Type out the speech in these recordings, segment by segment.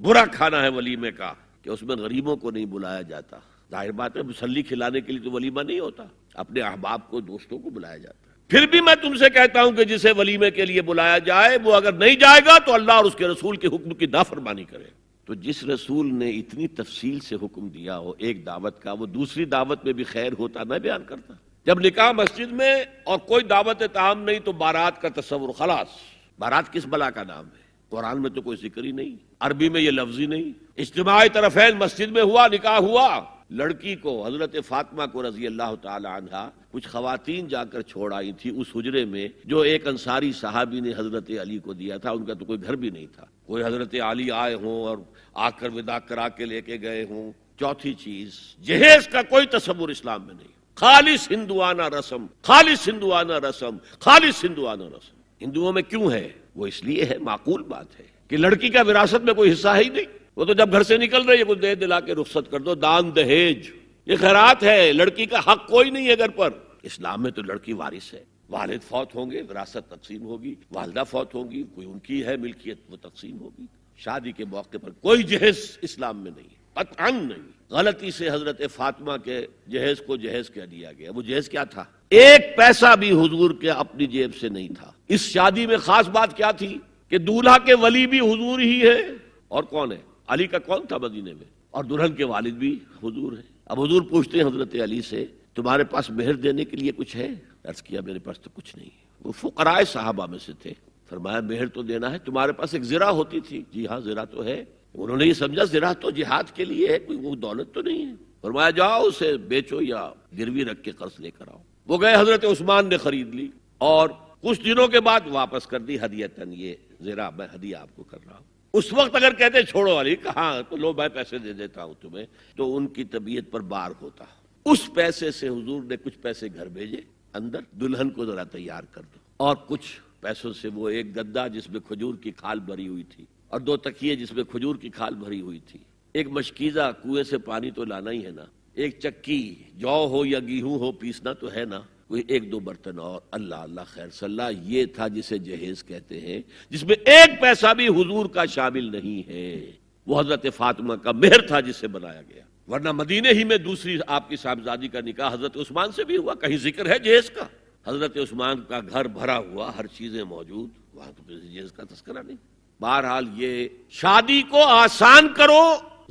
برا کھانا ہے ولیمے کا کہ اس میں غریبوں کو نہیں بلایا جاتا. ظاہر بات ہے مسلی کھلانے کے لیے تو ولیمہ نہیں ہوتا، اپنے احباب کو دوستوں کو بلایا جاتا ہے. پھر بھی میں تم سے کہتا ہوں کہ جسے ولیمے کے لیے بلایا جائے وہ اگر نہیں جائے گا تو اللہ اور اس کے رسول کے حکم کی نافرمانی کرے. تو جس رسول نے اتنی تفصیل سے حکم دیا ہو ایک دعوت کا، وہ دوسری دعوت میں بھی خیر ہوتا نہ بیان کرتا. جب نکاح مسجد میں اور کوئی دعوت طعام نہیں تو بارات کا تصور. خلاص بارات کس بلا کا نام ہے؟ قرآن میں تو کوئی ذکر ہی نہیں، عربی میں یہ لفظ ہی نہیں. اجتماع طرفین مسجد میں ہوا، نکاح ہوا. لڑکی کو حضرت فاطمہ کو رضی اللہ تعالی عنہا کچھ خواتین جا کر چھوڑ آئی تھی اس حجرے میں جو ایک انصاری صحابی نے حضرت علی کو دیا تھا. ان کا تو کوئی گھر بھی نہیں تھا. کوئی حضرت علی آئے ہوں اور آ کر وداع کرا کے لے کے گئے ہوں. چوتھی چیز، جہیز کا کوئی تصور اسلام میں نہیں. خالص ہندوانہ رسم، خالص ہندوانہ رسم، خالص ہندوانہ رسم. ہندوؤں میں کیوں ہے؟ وہ اس لیے ہے، معقول بات ہے کہ لڑکی کا وراثت میں کوئی حصہ ہے ہی نہیں. وہ تو جب گھر سے نکل رہی ہے کچھ دے دلا کے رخصت کر دو. دان دہیج یہ خیرات ہے، لڑکی کا حق کوئی نہیں ہے گھر پر. اسلام میں تو لڑکی وارث ہے. والد فوت ہوں گے وراثت تقسیم ہوگی، والدہ فوت ہوگی کوئی ان کی ہے ملکیت وہ تقسیم ہوگی. شادی کے موقع پر کوئی جہیز اسلام میں نہیں، قطعاً نہیں. غلطی سے حضرت فاطمہ کے جہیز کو جہیز کہہ دیا گیا. وہ جہیز کیا تھا؟ ایک پیسہ بھی حضور کے اپنی جیب سے نہیں تھا. اس شادی میں خاص بات کیا تھی کہ دولہا کے ولی بھی حضور ہی ہے. اور کون ہے؟ علی کا کون تھا مدینے میں؟ اور دلہن کے والد بھی حضور ہے. اب حضور پوچھتے ہیں حضرت علی سے تمہارے پاس مہر دینے کے لیے کچھ ہے؟ عرض کیا میرے پاس تو کچھ نہیں. وہ فقراء صحابہ میں سے تھے. فرمایا مہر تو دینا ہے. تمہارے پاس ایک زرہ ہوتی تھی؟ جی ہاں زرہ تو ہے. انہوں نے یہ سمجھا زرہ تو جہاد کے لیے ہے، کوئی وہ دولت تو نہیں ہے. فرمایا جاؤ اسے بیچو یا گروی رکھ کے قرض لے کر آؤ. وہ گئے، حضرت عثمان نے خرید لی اور کچھ دنوں کے بعد واپس کر دی ہدیتاً. یہ زرہ میں ہدیہ آپ کو کر رہا ہوں. اس وقت اگر کہتے چھوڑو علی کہاں تو لو میں پیسے دے دیتا ہوں تمہیں، تو ان کی طبیعت پر بار ہوتا. اس پیسے سے حضور نے کچھ پیسے گھر بھیجے، اندر دلہن کو ذرا تیار کر دو. اور کچھ پیسوں سے وہ ایک گدا جس میں کھجور کی کھال بھری ہوئی تھی اور 2 تکیے جس میں کھجور کی کھال بھری ہوئی تھی. ایک مشکیزہ کنویں سے پانی تو لانا ہی ہے نا. ایک چکی جو ہو یا گیہوں ہو پیسنا تو ہے نا. کوئی 1-2 برتن اور اللہ اللہ خیر صلی اللہ. یہ تھا جسے جہیز کہتے ہیں، جس میں ایک پیسہ بھی حضور کا شامل نہیں ہے. وہ حضرت فاطمہ کا مہر تھا جس سے بنایا گیا. ورنہ مدینے ہی میں دوسری آپ کی صاحبزادی کا نکاح حضرت عثمان سے بھی ہوا. کہیں ذکر ہے جہیز کا؟ حضرت عثمان کا گھر بھرا ہوا، ہر چیزیں موجود، وہاں تو کسی جہیز کا تذکرہ نہیں. بہرحال یہ شادی کو آسان کرو،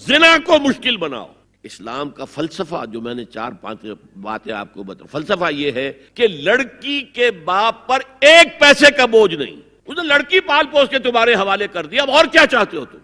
زنا کو مشکل بناؤ. اسلام کا فلسفہ جو میں نے 4-5 باتیں آپ کو بتا، فلسفہ یہ ہے کہ لڑکی کے باپ پر ایک پیسے کا بوجھ نہیں. اس نے لڑکی پال پوس کے تمہارے حوالے کر دیا، اب اور کیا چاہتے ہو تم؟